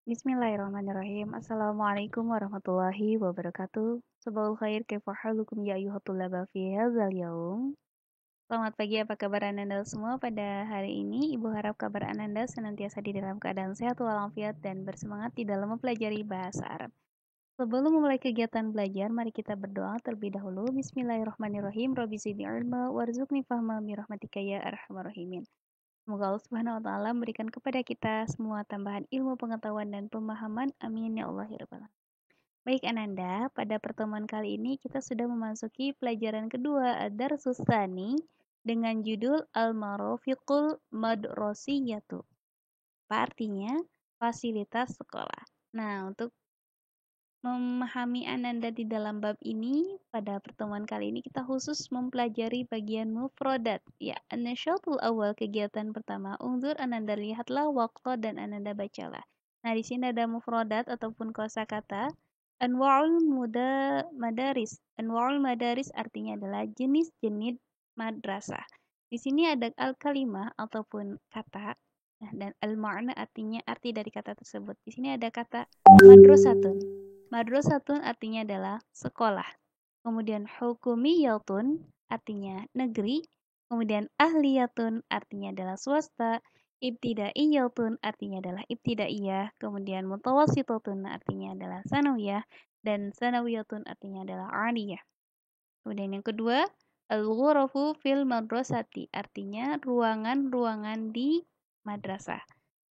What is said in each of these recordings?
Bismillahirrahmanirrahim. Assalamualaikum warahmatullahi wabarakatuh. Sabahul khair, kaifa halukum ya ayyuhat tulaba fi hadzal yaum. Selamat pagi, apa kabar Ananda semua pada hari ini? Ibu harap kabar Ananda senantiasa di dalam keadaan sehat walafiat dan bersemangat di dalam mempelajari bahasa Arab. Sebelum memulai kegiatan belajar, mari kita berdoa terlebih dahulu. Bismillahirrahmanirrahim. Rabbi zidni ilma warzuqni fahma bi rahmatika ya arhamar rahimin. Semoga Allah Subhanahu wa taala memberikan kepada kita semua tambahan ilmu pengetahuan dan pemahaman. Amin ya Allah ya rabbal alamin. Baik Ananda, pada pertemuan kali ini kita sudah memasuki pelajaran kedua Ad-Darsus Tsani dengan judul Al-Marafiqul Madrasiyatu. Apa artinya? Fasilitas sekolah. Nah, untuk memahami Ananda di dalam bab ini, pada pertemuan kali ini kita khusus mempelajari bagian mufrodat. Ya, an-nasyatul awal, kegiatan pertama. Unzur, Ananda lihatlah, waqta, dan Ananda bacalah. Nah, di sini ada mufrodat ataupun kosakata. Madaris. Anwa'ul madaris artinya adalah jenis-jenis madrasah. Di sini ada al-kalimah ataupun kata. Nah, dan al-ma'na artinya arti dari kata tersebut. Di sini ada kata madrasatun. Madrasatun artinya adalah sekolah. Kemudian hukumiyatun artinya negeri. Kemudian ahliyatun artinya adalah swasta. Ibtidaiyatun artinya adalah ibtidaiyah. Kemudian mutawasitatun artinya adalah sanawiyah. Dan sanawiyatun artinya adalah aliyah. Kemudian yang kedua, al-ghurafu fil madrasati artinya ruangan-ruangan di madrasah.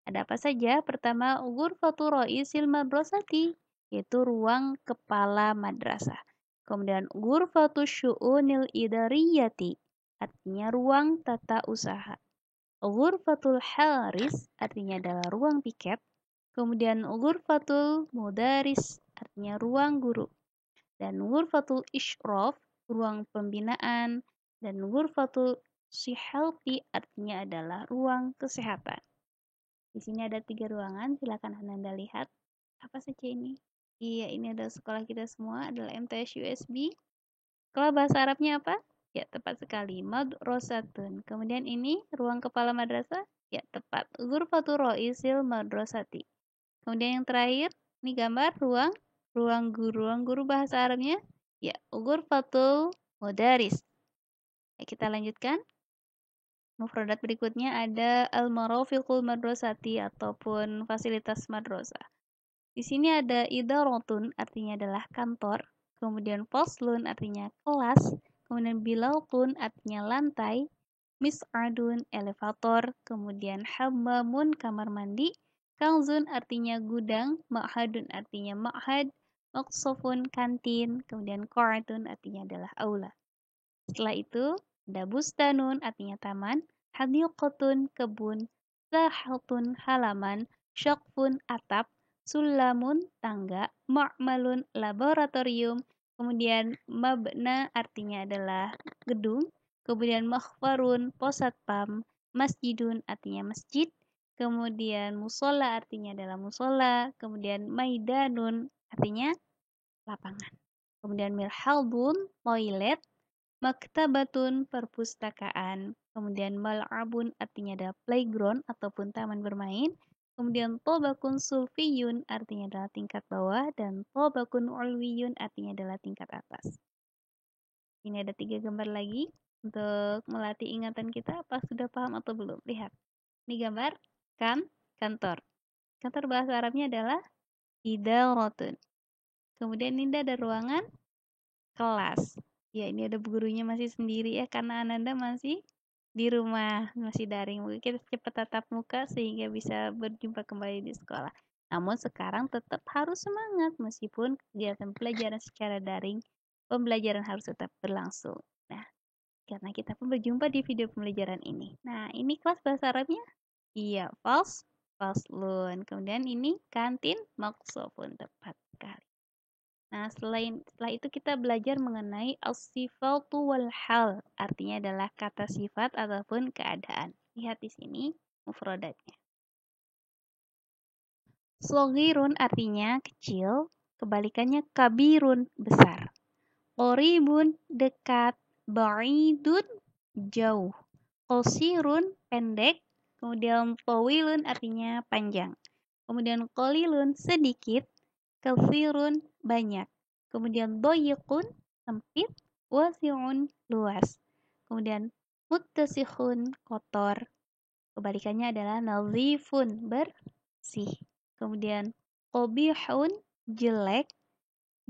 Ada apa saja? Pertama, ghurfatu ra'isil madrasati, yaitu ruang kepala madrasah. Kemudian ghurfatu syu'unil idariyati, artinya ruang tata usaha. Ghurfatul haris, artinya adalah ruang piket. Kemudian ghurfatul mudaris, artinya ruang guru. Dan ghurfatul isyraf, ruang pembinaan. Dan ghurfatul sihalti, artinya adalah ruang kesehatan. Di sini ada 3 ruangan, silakan Ananda lihat. Apa saja ini? Iya, ini adalah sekolah kita semua, adalah MTS USB. Sekolah bahasa Arabnya apa? Ya, tepat sekali. Madrasatun. Kemudian ini ruang kepala madrasah? Ya, tepat. Ghurfatul Ra'isil Madrasati. Kemudian yang terakhir, ini gambar ruang guru. Ruang guru bahasa Arabnya? Ya, Ghurfatul Mudaris. Ya, kita lanjutkan. Mufradat berikutnya ada al-marafiqul madrasati ataupun fasilitas madrasah. Di sini ada idaratun artinya adalah kantor, kemudian faslun artinya kelas, kemudian bilautun artinya lantai, mis'adun elevator, kemudian hammamun kamar mandi, kanzun artinya gudang, ma'hadun artinya ma'had, maqsofun kantin, kemudian qa'atun artinya adalah aula. Setelah itu, ada bustanun artinya taman, hadiqatun kebun, sahatun halaman, syaqfun atap, sulamun tangga, ma'malun laboratorium, kemudian mabna artinya adalah gedung, kemudian makhfarun pos satpam, masjidun artinya masjid, kemudian musola artinya adalah musola, kemudian maidanun artinya lapangan. Kemudian mirhalbun toilet, maktabatun perpustakaan, kemudian mal'abun artinya ada playground ataupun taman bermain, kemudian tobakun sulfiyun artinya adalah tingkat bawah, dan tobakun ulwiyun artinya adalah tingkat atas. Ini ada 3 gambar lagi untuk melatih ingatan kita. Apa sudah paham atau belum? Lihat. Ini gambar kantor. Kantor bahasa Arabnya adalah idaratun. Kemudian ini ada ruangan kelas. Ya, ini ada gurunya masih sendiri ya, karena Ananda masih di rumah, masih daring. Mungkin kita cepat tatap muka sehingga bisa berjumpa kembali di sekolah. Namun sekarang tetap harus semangat, meskipun kegiatan pelajaran secara daring, pembelajaran harus tetap berlangsung. Nah, karena kita pun berjumpa di video pembelajaran ini. Nah, ini kelas bahasa Arabnya? Iya, faslun. Kemudian ini kantin, maksofun, tepat sekali. Nah, setelah itu kita belajar mengenai as-sifatu wal hal. Artinya adalah kata sifat ataupun keadaan. Lihat di sini mufradatnya. Shogirun artinya kecil, kebalikannya kabirun besar. Qoribun dekat, ba'idun jauh. Qasirun pendek, kemudian tawilun artinya panjang. Kemudian qalilun sedikit, katsirun banyak. Kemudian dhayiqun sempit, wasi'un luas. Kemudian muttasikhun kotor. Kebalikannya adalah nadhifun bersih. Kemudian qabihun jelek,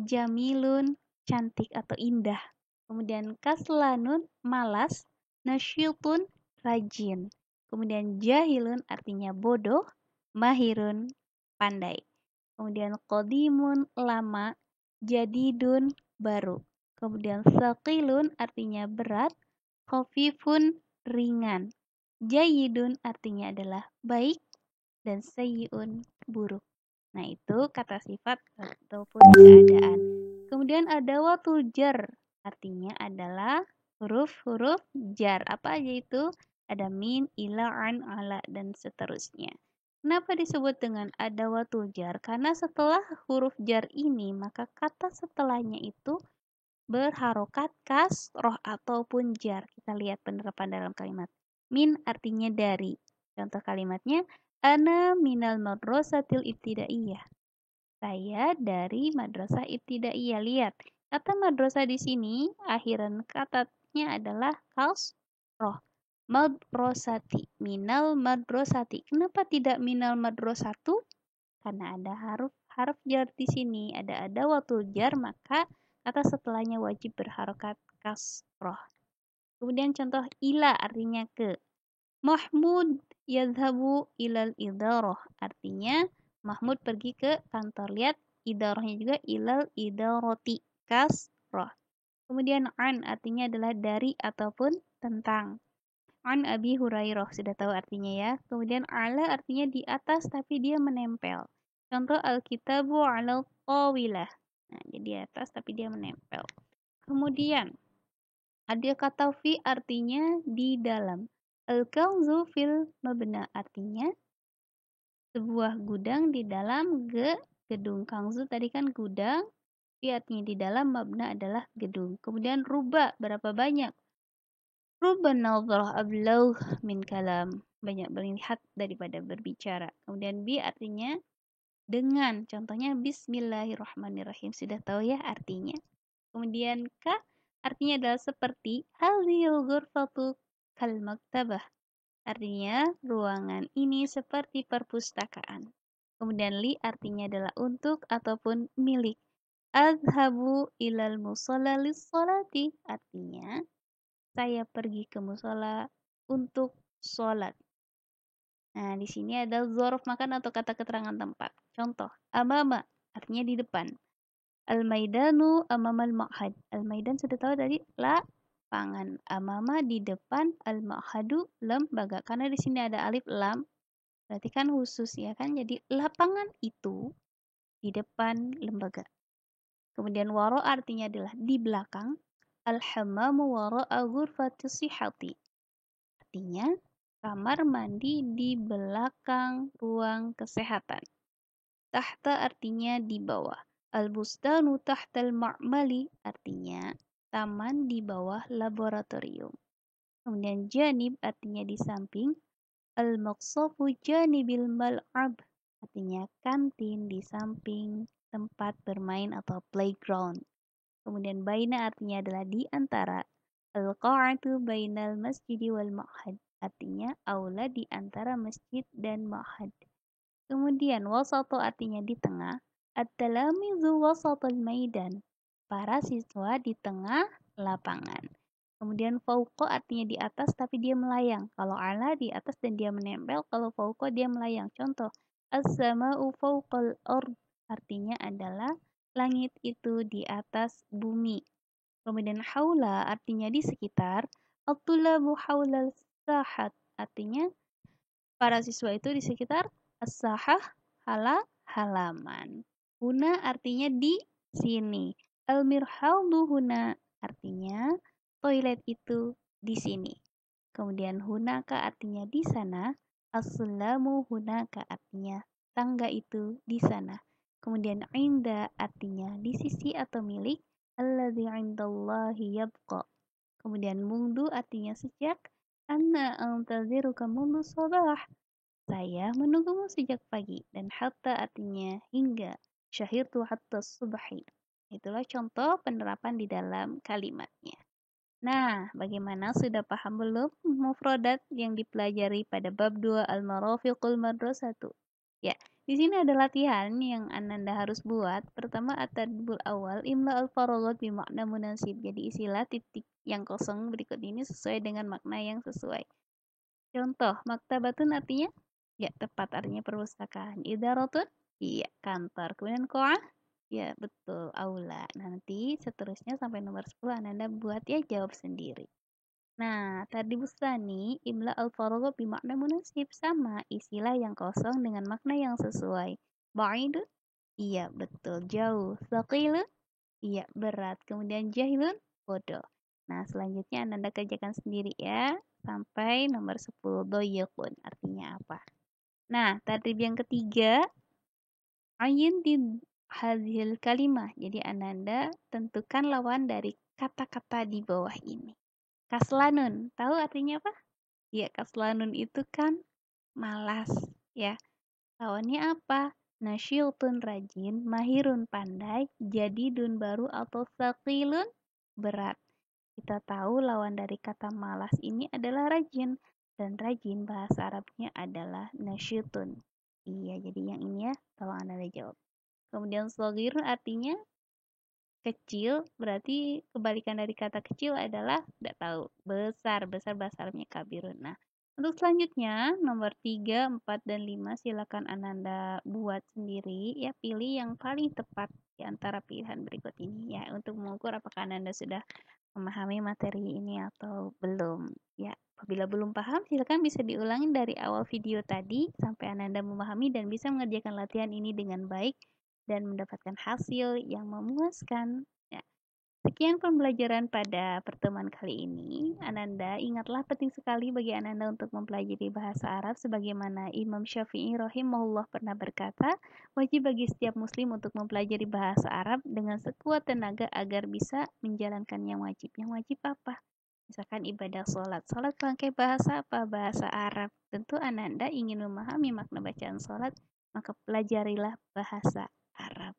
jamilun cantik atau indah. Kemudian kaslanun malas, nasyitun rajin. Kemudian jahilun artinya bodoh, mahirun pandai. Kemudian qadimun lama, jadidun baru. Kemudian saqilun artinya berat, khafifun ringan. Jayyidun artinya adalah baik dan sayyi'un buruk. Nah, itu kata sifat ataupun keadaan. Kemudian ada watul jar, artinya adalah huruf-huruf jar. Apa aja itu? Ada min, ila, an, ala, dan seterusnya. Kenapa disebut dengan ada watul jar? Karena setelah huruf jar ini, maka kata setelahnya itu berharokat kasroh ataupun jar. Kita lihat penerapan dalam kalimat. Min artinya dari. Contoh kalimatnya, ana minal madrasatil ibtidaiyah. Saya dari madrasah ibtidaiyah. Lihat, kata madrasah di sini akhiran katanya adalah kasroh. Madrasati, minal madrasati. Kenapa tidak minal madrasatu? Karena ada harf jar di sini, ada adawatul jar, maka kata setelahnya wajib berharokat kasroh. Kemudian contoh ila artinya ke. Mahmud yadhabu ilal idaroh, artinya Mahmud pergi ke kantor. Lihat idarohnya juga ilal idaroti kasroh. Kemudian an artinya adalah dari ataupun tentang. An Abi Hurairah, sudah tahu artinya ya. Kemudian ala artinya di atas tapi dia menempel. Contoh al-kitabu ala tawilah. Nah, jadi di atas tapi dia menempel. Kemudian ada kata fi artinya di dalam. Al-kanzu fil mabna artinya sebuah gudang di dalam gedung. Kanzu tadi kan gudang, fi artinya di dalam, mabna adalah gedung. Kemudian ruba, berapa banyak? Ruba nadhrah ablaugh min kalam. Banyak melihat daripada berbicara. Kemudian bi artinya dengan. Contohnya bismillahirrahmanirrahim. Sudah tahu ya artinya. Kemudian ka artinya adalah seperti hadhil ghurfatu kal maktabah. Artinya ruangan ini seperti perpustakaan. Kemudian li artinya adalah untuk ataupun milik. Adhabu ilal musalla lis-sholati artinya saya pergi ke musola untuk sholat. Nah, di sini ada dzaraf makan atau kata keterangan tempat. Contoh, amama artinya di depan. Al-maidanu amamal ma'had. Al-maidan sudah tahu tadi lapangan. Amama di depan, al-ma'hadu lembaga. Karena di sini ada alif lam, berarti kan khusus ya kan. Jadi lapangan itu di depan lembaga. Kemudian waro artinya adalah di belakang. Al-hammamu wara'a ghurfati sihhati. Artinya kamar mandi di belakang ruang kesehatan. Tahta artinya di bawah. Al-bustanu tahtal ma'mali artinya taman di bawah laboratorium. Kemudian janib artinya di samping. Al-maqsafu janibil mal'ab artinya kantin di samping tempat bermain atau playground. Kemudian baina artinya adalah di antara. Al-qa'atu bainal masjidi wal ma'had artinya aula di antara masjid dan ma'had. Kemudian wasato artinya di tengah. At-talamizu wasatal maidan. Para siswa di tengah lapangan. Kemudian fauqa artinya di atas tapi dia melayang. Kalau ala di atas dan dia menempel, kalau fauqa dia melayang. Contoh, as-sama'u fauqal ard artinya adalah langit itu di atas bumi. Kemudian haula artinya di sekitar. At-tulabu haulal sahat artinya para siswa itu di sekitar as-sahah halaman. Huna artinya di sini. Al-mirhadu huna artinya toilet itu di sini. Kemudian hunaka artinya di sana. As-sulamu hunaka artinya tangga itu di sana. Kemudian inda artinya di sisi atau milik. Alladzi indallahi yabqa. Kemudian mundu artinya sejak. Anna antaziruka mundu sabah. Saya menunggumu sejak pagi dan hatta artinya hingga. Syahirtu hatta subahi. Itulah contoh penerapan di dalam kalimatnya. Nah, bagaimana sudah paham belum mufradat yang dipelajari pada bab 2 Al-Marafiqul Madrasatu? Ya, di sini ada latihan yang Ananda harus buat. Pertama, at-tadbul awal, imla al-faragat bimakna munasib. Jadi isilah titik yang kosong berikut ini sesuai dengan makna yang sesuai. Contoh, maktabatun artinya? Ya, tepat artinya perpustakaan. Idaratun? Iya, kantor. Kemudian ko'ah? Ya, betul, aula. Nanti seterusnya sampai nomor 10 Anda buat ya jawab sendiri. Nah, tadi bustani, imla al-faragha bimakna munasib sama istilah yang kosong dengan makna yang sesuai. Ba'idun? Iya, betul, jauh. Thaqilun? Iya, berat. Kemudian jahilun? Bodoh. Nah, selanjutnya Anda kerjakan sendiri ya. Sampai nomor 10, doyekun. Artinya apa? Nah, tadrib yang ketiga, ayin di hadhil kalimah. Jadi Ananda tentukan lawan dari kata-kata di bawah ini. Kaslanun, tahu artinya apa? Ya, kaslanun itu kan malas, ya. Lawannya apa? Nasyiltun rajin, mahirun pandai, jadidun baru atau sakilun berat. Kita tahu lawan dari kata malas ini adalah rajin. Dan rajin bahasa Arabnya adalah nasyitun. Iya, jadi yang ini ya, tolong Anda jawab. Kemudian sogirun artinya kecil, berarti kebalikan dari kata kecil adalah tidak tahu. Besar, besar bahasa Arabnya kabirun. Nah, untuk selanjutnya, nomor 3, 4, dan 5 silakan Ananda buat sendiri. Ya, pilih yang paling tepat di antara pilihan berikut ini ya untuk mengukur apakah Ananda sudah memahami materi ini atau belum. Ya, apabila belum paham, silakan bisa diulangi dari awal video tadi sampai Ananda memahami dan bisa mengerjakan latihan ini dengan baik dan mendapatkan hasil yang memuaskan. Ya. Sekian pembelajaran pada pertemuan kali ini. Ananda, ingatlah penting sekali bagi Ananda untuk mempelajari bahasa Arab sebagaimana Imam Syafi'i rahimahullah pernah berkata, wajib bagi setiap muslim untuk mempelajari bahasa Arab dengan sekuat tenaga agar bisa menjalankan yang wajib. Yang wajib apa? Misalkan ibadah sholat. Sholat pakai bahasa apa? Bahasa Arab. Tentu Ananda ingin memahami makna bacaan sholat, maka pelajarilah bahasa Arab.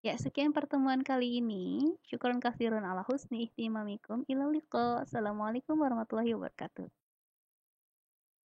Ya, sekian pertemuan kali ini. Syukron katsirun ala husni ihtimamikum. Ila liqa. Assalamualaikum warahmatullahi wabarakatuh.